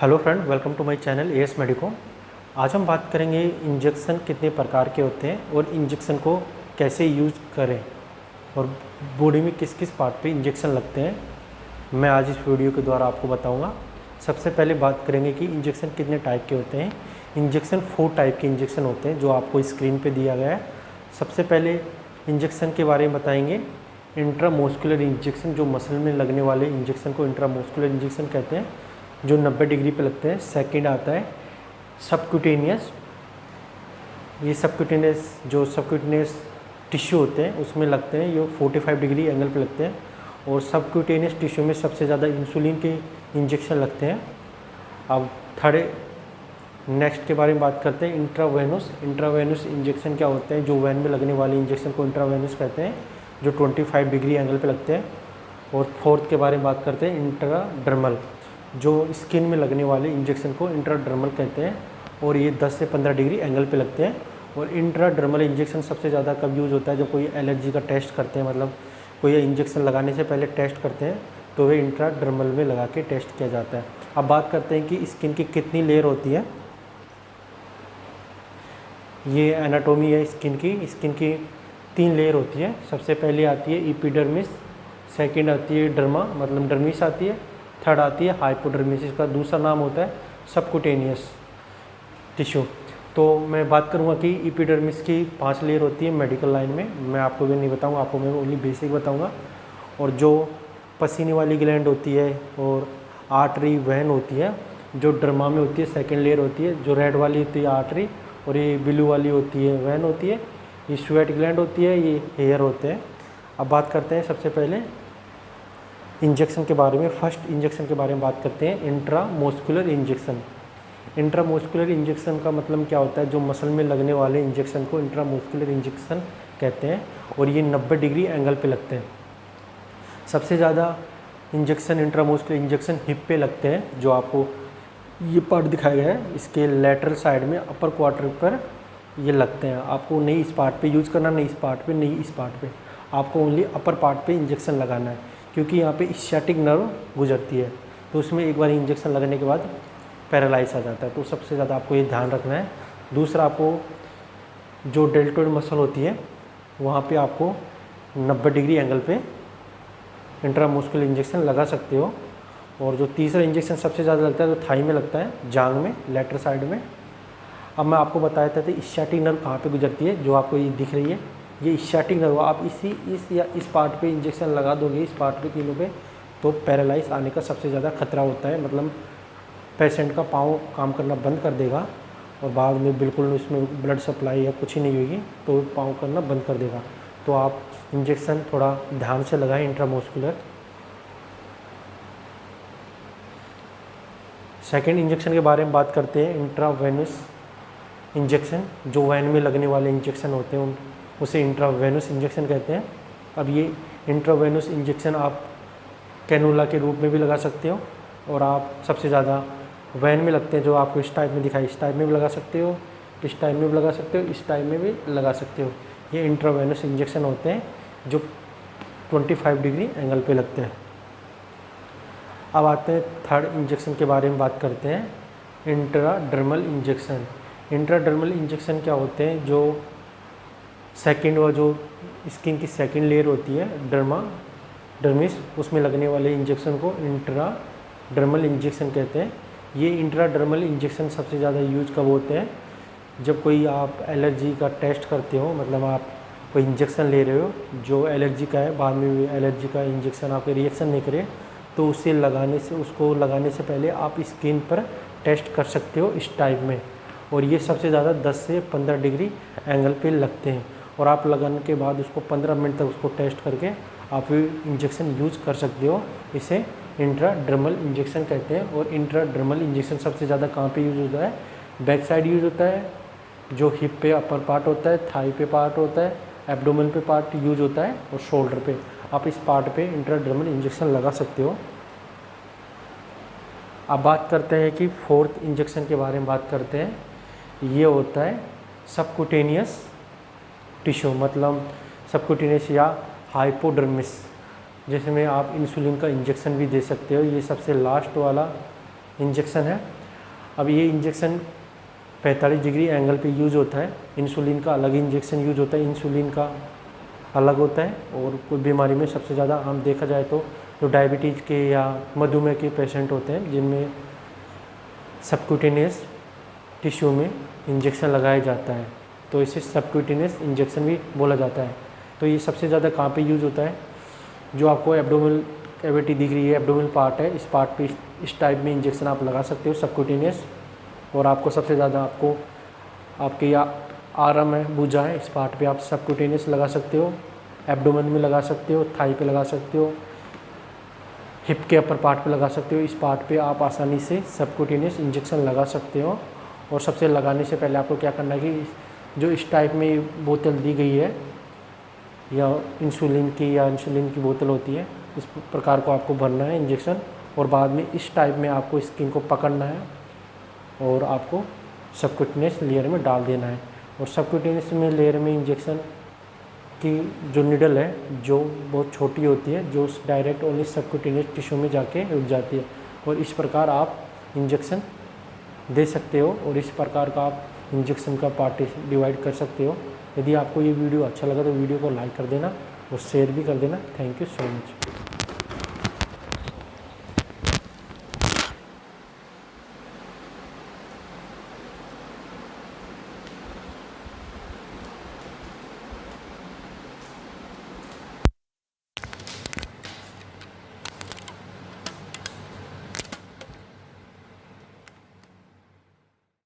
Hello friend, welcome to my channel AS Medico. आज हम बात करेंगे इंजेक्शन कितने प्रकार के होते हैं और इंजेक्शन को कैसे यूज़ करें और बॉडी में किस किस पार्ट पे इंजेक्शन लगते हैं, मैं आज इस वीडियो के द्वारा आपको बताऊंगा। सबसे पहले बात करेंगे कि इंजेक्शन कितने टाइप के होते हैं। इंजेक्शन 4 टाइप के इंजेक्शन होते हैं जो आपको स्क्रीन पर दिया गया है। सबसे पहले इंजेक्शन के बारे में बताएंगे। इंट्रामस्कुलर इंजेक्शन, जो मसल में लगने वाले इंजेक्शन को इंट्रामस्कुलर इंजेक्शन कहते हैं, जो 90 डिग्री पे लगते हैं। सेकंड आता है सबक्यूटेनियस। ये सबक्यूटेनियस टिश्यू होते हैं उसमें लगते हैं, ये 45 डिग्री एंगल पे लगते हैं। और सबक्यूटेनियस टिश्यू में सबसे ज़्यादा इंसुलिन के इंजेक्शन लगते हैं। अब थर्ड नेक्स्ट के बारे में बात करते हैं, इंट्रावेनस इंजेक्शन क्या होते हैं। जो वैन में लगने वाले इंजेक्शन को इंट्रावेनस कहते हैं, जो 25 डिग्री एंगल पे लगते हैं। और फोर्थ के बारे में बात करते हैं, इंट्राडर्मल, जो स्किन में लगने वाले इंजेक्शन को इंट्राडर्मल कहते हैं और ये 10 से 15 डिग्री एंगल पे लगते हैं। और इंट्राडर्मल इंजेक्शन सबसे ज़्यादा कब यूज़ होता है, जब कोई एलर्जी का टेस्ट करते हैं, मतलब कोई इंजेक्शन लगाने से पहले टेस्ट करते हैं तो वे इंट्राडर्मल में लगा के टेस्ट किया जाता है। अब बात करते हैं कि स्किन की कितनी लेयर होती है। ये एनाटोमी है स्किन की 3 लेयर होती है। सबसे पहले आती है एपिडर्मिस, सेकेंड आती है डर्मा मतलब डर्मिस आती है, थर्ड आती है हाइपोडर्मिस, इसका दूसरा नाम होता है सबक्यूटेनियस टिश्यू। तो मैं बात करूँगा कि एपिडर्मिस की 5 लेयर होती है मेडिकल लाइन में। मैं आपको भी नहीं बताऊँगा, आपको मैं ओनली बेसिक बताऊँगा। और जो पसीने वाली ग्लैंड होती है और आर्टरी वेन होती है, जो डर्मा में होती है सेकेंड लेयर होती है। जो रेड वाली होती है आर्टरी और ये ब्लू वाली होती है वेन होती है। ये स्वेट ग्लैंड होती है, ये हेयर होते हैं। अब बात करते हैं सबसे पहले इंजेक्शन के बारे में। फर्स्ट इंजेक्शन के बारे में बात करते हैं, इंट्रामस्कुलर इंजेक्शन। इंट्रामस्कुलर इंजेक्शन का मतलब क्या होता है, जो मसल में लगने वाले इंजेक्शन को इंट्रामस्कुलर इंजेक्शन कहते हैं और ये 90 डिग्री एंगल पे लगते हैं। सबसे ज़्यादा इंजेक्शन इंट्रामस्कुलर इंजेक्शन हिप पे लगते हैं, जो आपको ये पार्ट दिखाया गया है, इसके लेटरल साइड में अपर क्वार्टर पर ये लगते हैं। आपको नहीं इस पार्ट पे यूज़ करना, नहीं इस पार्ट पे, नहीं इस पार्ट पे, आपको ओनली अपर पार्ट पे इंजेक्शन लगाना है, क्योंकि यहाँ पे स्ciatic नर्व गुजरती है। तो उसमें एक बार इंजेक्शन लगने के बाद पैरालाइज आ जाता है। तो सबसे ज़्यादा आपको ये ध्यान रखना है। दूसरा, आपको जो डेल्टोइड मसल होती है वहाँ पे आपको 90 डिग्री एंगल पे इंट्रामस्कुलर इंजेक्शन लगा सकते हो। और जो तीसरा इंजेक्शन सबसे ज़्यादा लगता है तो थाई में लगता है, जांग में, लेटर साइड में। अब मैं आपको बताया था स्ciatic नर्व कहाँ पे गुजरती है, जो आपको ये दिख रही है, ये स्ciatic नर्व। आप इस पार्ट पे इंजेक्शन लगा दोगे, इस पार्ट पे तीनों पे, तो पैरालाइज आने का सबसे ज़्यादा खतरा होता है। मतलब पेशेंट का पाँव काम करना बंद कर देगा और बाद में बिल्कुल उसमें ब्लड सप्लाई या कुछ ही नहीं होगी, तो पाँव करना बंद कर देगा। तो आप इंजेक्शन थोड़ा ध्यान से लगाएं इंट्रामस्कुलर। सेकेंड इंजेक्शन के बारे में बात करते हैं, इंट्रावेनस इंजेक्शन। जो वैन में लगने वाले इंजेक्शन होते हैं उसे इंट्रावेनस इंजेक्शन कहते हैं। अब ये इंट्रावेनस इंजेक्शन आप कैनुला के रूप में भी लगा सकते हो और आप सबसे ज़्यादा वैन में लगते हैं, जो आपको इस टाइप में दिखाई, इस टाइप में भी लगा सकते हो, इस टाइप में भी लगा सकते हो, इस टाइप में भी लगा सकते हो। ये इंट्रावेनस इंजेक्शन होते हैं जो 25 डिग्री एंगल पे लगते हैं। अब आते हैं थर्ड इंजेक्शन के बारे में बात करते हैं, इंट्राडर्मल इंजेक्शन। इंट्राडर्मल इंजेक्शन क्या होते हैं, जो सेकेंड व जो स्किन की सेकेंड लेयर होती है डर्मिस, उसमें लगने वाले इंजेक्शन को इंट्राडर्मल इंजेक्शन कहते हैं। ये इंट्राडर्मल इंजेक्शन सबसे ज़्यादा यूज कब होते हैं, जब कोई आप एलर्जी का टेस्ट करते हो, मतलब आप कोई इंजेक्शन ले रहे हो जो एलर्जी का है, बाद में भी एलर्जी का इंजेक्शन आपके रिएक्शन नहीं करे, तो उसको लगाने से पहले आप स्किन पर टेस्ट कर सकते हो इस टाइप में। और ये सबसे ज़्यादा 10 से 15 डिग्री एंगल पे लगते हैं और आप लगाने के बाद उसको 15 मिनट तक उसको टेस्ट करके आप इंजेक्शन यूज़ कर सकते हो। इसे इंट्राडर्मल इंजेक्शन कहते हैं। और इंट्राडर्मल इंजेक्शन सबसे ज़्यादा कहाँ पे यूज़ होता है, बैक साइड यूज़ होता है, जो हिप पे अपर पार्ट होता है, थाई पे पार्ट होता है, एब्डोमेन पे पार्ट यूज़ होता है और शोल्डर पे। आप इस पार्ट पे इंट्राडर्मल इंजेक्शन लगा सकते हो। अब बात करते हैं कि फोर्थ इंजेक्शन के बारे में बात करते हैं। ये होता है सबक्यूटेनियस टिश्यू, मतलब सबक्यूटेनियस या हाइपोडर्मिस, जिसमें आप इंसुलिन का इंजेक्शन भी दे सकते हो। ये सबसे लास्ट वाला इंजेक्शन है। अब ये इंजेक्शन 45 डिग्री एंगल पे यूज़ होता है। इंसुलिन का अलग इंजेक्शन यूज़ होता है, इंसुलिन का अलग होता है। और कोई बीमारी में सबसे ज़्यादा हम देखा जाए तो जो डायबिटीज़ के या मधुमेह के पेशेंट होते हैं जिनमें सबक्यूटेनियस टिश्यू में इंजेक्शन लगाया जाता है, तो इसे सबक्यूटेनियस इंजेक्शन भी बोला जाता है। तो ये सबसे ज़्यादा कहाँ पे यूज़ होता है, जो आपको एब्डोमिनल कैविटी दिख रही है, एब्डोमिनल पार्ट है, इस पार्ट पे इस टाइप में इंजेक्शन आप लगा सकते हो सबक्यूटेनियस। और आपको सबसे ज़्यादा आपको आपके या आर्म है, भुजा है, इस पार्ट पे आप सबक्यूटेनियस लगा सकते हो, एब्डोमेन में लगा सकते हो, थाई पे लगा सकते हो, हिप के अपर पार्ट पे लगा सकते हो। इस पार्ट पे आप आसानी से सबक्यूटेनियस इंजेक्शन लगा सकते हो। और सबसे लगाने से पहले आपको क्या करना है कि जो इस टाइप में बोतल दी गई है या इंसुलिन की बोतल होती है, इस प्रकार को आपको भरना है इंजेक्शन। और बाद में इस टाइप में आपको स्किन को पकड़ना है और आपको सबक्यूटेनियस लेयर में डाल देना है। और सबक्यूटेनियस में लेयर में इंजेक्शन की जो निडल है जो बहुत छोटी होती है, जो डायरेक्ट ओनली सबक्यूटेनियस टिश्यू में जाके रुक जाती है। और इस प्रकार आप इंजेक्शन दे सकते हो और इस प्रकार का आप इंजेक्शन का पार्ट डिवाइड कर सकते हो। यदि आपको ये वीडियो अच्छा लगा तो वीडियो को लाइक कर देना और शेयर भी कर देना। Thank you so much.